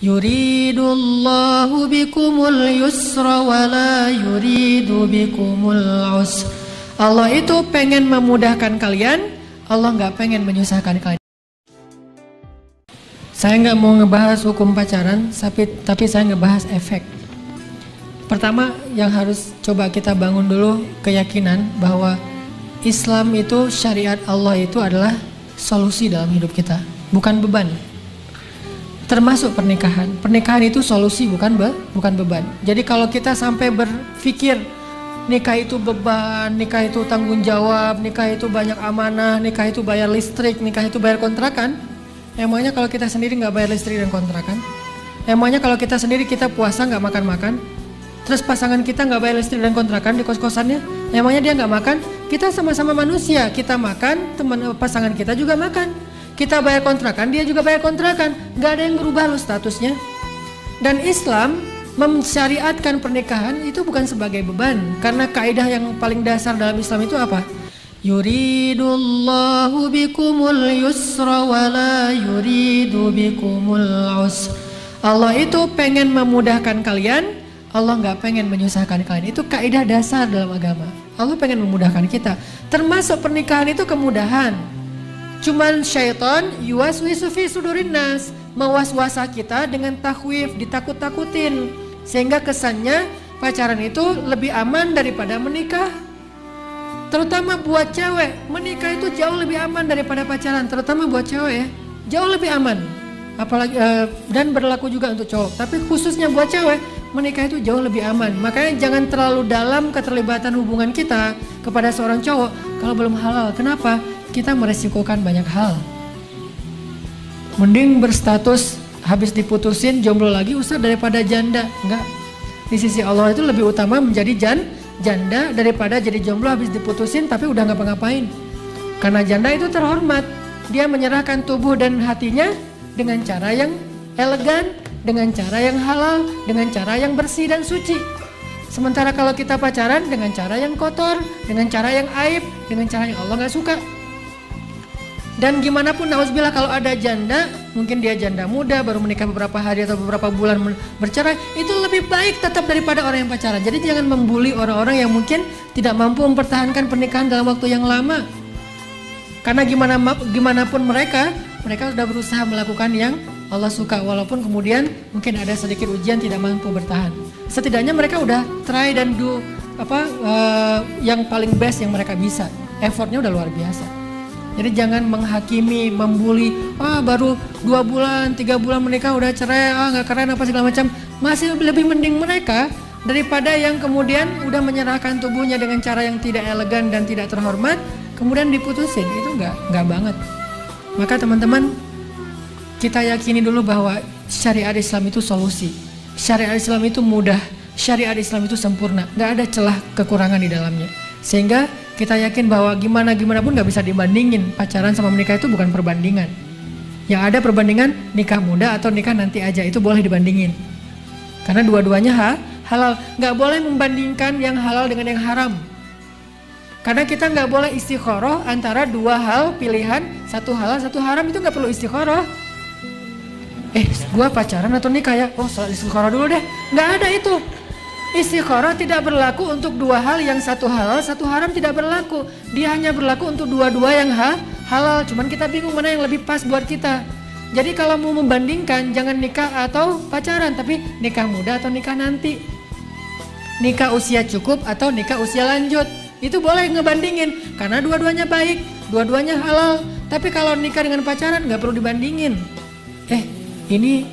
Yuridullahu bikumul yusra wa la yuridu bikumul usra. Allah itu pengen memudahkan kalian, Allah nggak pengen menyusahkan kalian. Saya nggak mau ngebahas hukum pacaran, tapi saya ngebahas efek. Pertama yang harus coba kita bangun dulu keyakinan bahwa Islam itu, syariat Allah itu adalah solusi dalam hidup kita, bukan beban. Termasuk pernikahan. Pernikahan itu solusi, bukan beban. Jadi kalau kita sampai berpikir nikah itu beban, nikah itu tanggung jawab, nikah itu banyak amanah, nikah itu bayar listrik, nikah itu bayar kontrakan. Emangnya kalau kita sendiri nggak bayar listrik dan kontrakan? Emangnya kalau kita sendiri kita puasa nggak makan-makan? Terus pasangan kita nggak bayar listrik dan kontrakan di kos-kosannya? Emangnya dia nggak makan? Kita sama-sama manusia, kita makan, pasangan kita juga makan. Kita bayar kontrakan, dia juga bayar kontrakan. Nggak ada yang berubah loh statusnya. Dan Islam mensyariatkan pernikahan itu bukan sebagai beban. Karena kaidah yang paling dasar dalam Islam itu apa? Yuridullahu bikumul yusra wa la yuridu bikumul usra. Allah itu pengen memudahkan kalian, Allah nggak pengen menyusahkan kalian. Itu kaidah dasar dalam agama. Allah pengen memudahkan kita. Termasuk pernikahan itu kemudahan. Cuman syaitan yuwaswisu fi sudurin nas, mewas-wasa kita dengan takhwif, ditakut-takutin, sehingga kesannya pacaran itu lebih aman daripada menikah. Terutama buat cewek, menikah itu jauh lebih aman daripada pacaran, terutama buat cewek ya, jauh lebih aman. Apalagi dan berlaku juga untuk cowok, tapi khususnya buat cewek, menikah itu jauh lebih aman. Makanya jangan terlalu dalam keterlibatan hubungan kita kepada seorang cowok kalau belum halal. Kenapa? Kita meresikokan banyak hal. Mending berstatus habis diputusin jomblo lagi Ustaz daripada janda. Enggak. Di sisi Allah itu lebih utama menjadi janda daripada jadi jomblo habis diputusin tapi udah ngapa-ngapain. Karena janda itu terhormat. Dia menyerahkan tubuh dan hatinya dengan cara yang elegan, dengan cara yang halal, dengan cara yang bersih dan suci. Sementara kalau kita pacaran dengan cara yang kotor, dengan cara yang aib, dengan cara yang Allah gak suka. Dan gimana pun nauzubillah kalau ada janda, mungkin dia janda muda baru menikah beberapa hari atau beberapa bulan bercerai, itu lebih baik tetap daripada orang yang pacaran. Jadi jangan membuli orang-orang yang mungkin tidak mampu mempertahankan pernikahan dalam waktu yang lama. Karena gimana pun mereka sudah berusaha melakukan yang Allah suka, walaupun kemudian mungkin ada sedikit ujian tidak mampu bertahan. Setidaknya mereka udah try dan do yang paling best yang mereka bisa. Effortnya udah luar biasa. Jadi jangan menghakimi, membuli, baru 2 bulan, 3 bulan menikah udah cerai, gak keren apa segala macam. Masih lebih mending mereka daripada yang kemudian udah menyerahkan tubuhnya dengan cara yang tidak elegan dan tidak terhormat, kemudian diputusin. Itu nggak banget. Maka teman-teman, kita yakini dulu bahwa syariat Islam itu solusi. Syariat Islam itu mudah, syariat Islam itu sempurna, nggak ada celah kekurangan di dalamnya. Sehingga kita yakin bahwa gimana pun gak bisa dibandingin. Pacaran sama menikah itu bukan perbandingan. Yang ada perbandingan nikah muda atau nikah nanti aja, itu boleh dibandingin. Karena dua-duanya halal. Gak boleh membandingkan yang halal dengan yang haram. Karena kita gak boleh istikharah antara dua hal pilihan, satu halal satu haram, itu gak perlu istikharah. Gua pacaran atau nikah ya? Salat istikharah dulu deh. Gak ada itu. Istikharah tidak berlaku untuk dua hal, yang satu halal, satu haram tidak berlaku. Dia hanya berlaku untuk dua-dua yang halal. Cuman kita bingung mana yang lebih pas buat kita. Jadi kalau mau membandingkan, jangan nikah atau pacaran, tapi nikah muda atau nikah nanti. Nikah usia cukup atau nikah usia lanjut. Itu boleh ngebandingin, karena dua-duanya baik, dua-duanya halal. Tapi kalau nikah dengan pacaran gak perlu dibandingin. Ini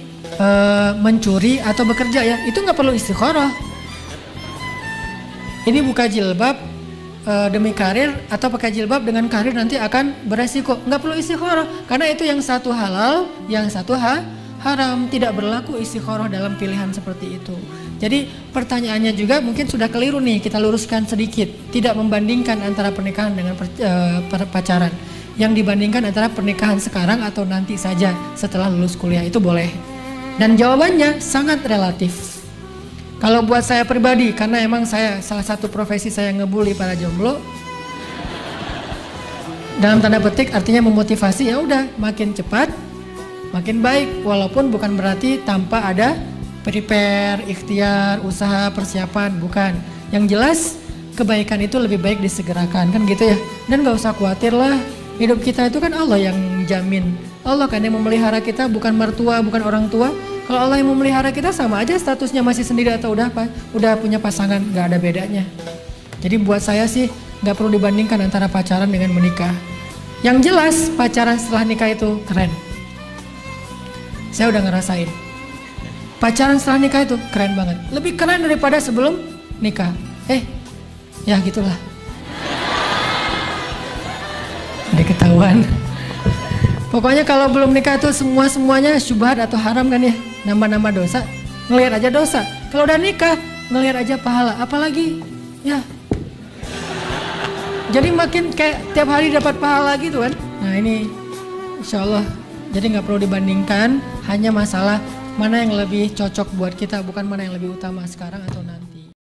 mencuri atau bekerja ya, itu gak perlu istikharah. Ini buka jilbab demi karir atau pakai jilbab dengan karir nanti akan beresiko. Nggak perlu istikharah karena itu yang satu halal, yang satu haram. Tidak berlaku istikharah dalam pilihan seperti itu. Jadi pertanyaannya juga mungkin sudah keliru nih, kita luruskan sedikit. Tidak membandingkan antara pernikahan dengan pacaran. Yang dibandingkan antara pernikahan sekarang atau nanti saja setelah lulus kuliah, itu boleh. Dan jawabannya sangat relatif. Kalau buat saya pribadi, karena emang salah satu profesi saya ngebully para jomblo. Dalam tanda petik artinya memotivasi, ya udah makin cepat makin baik. Walaupun bukan berarti tanpa ada prepare, ikhtiar, usaha, persiapan, bukan. Yang jelas kebaikan itu lebih baik disegerakan, kan gitu ya. Dan gak usah khawatir lah, hidup kita itu kan Allah yang jamin. Allah kan yang memelihara kita, bukan mertua, bukan orang tua. Kalau Allah yang memelihara kita sama aja statusnya masih sendiri atau udah punya pasangan, gak ada bedanya. Jadi buat saya sih gak perlu dibandingkan antara pacaran dengan menikah. Yang jelas pacaran setelah nikah itu keren. Saya udah ngerasain. Pacaran setelah nikah itu keren banget. Lebih keren daripada sebelum nikah. Ya gitulah. Ada ketahuan. Pokoknya kalau belum nikah tuh semuanya syubhat atau haram kan ya. Nambah-nambah dosa, ngelihat aja dosa. Kalau udah nikah, ngelihat aja pahala. Apalagi ya. Jadi makin kayak tiap hari dapat pahala gitu kan. Nah ini insya Allah. Jadi gak perlu dibandingkan. Hanya masalah mana yang lebih cocok buat kita. Bukan mana yang lebih utama sekarang atau nanti.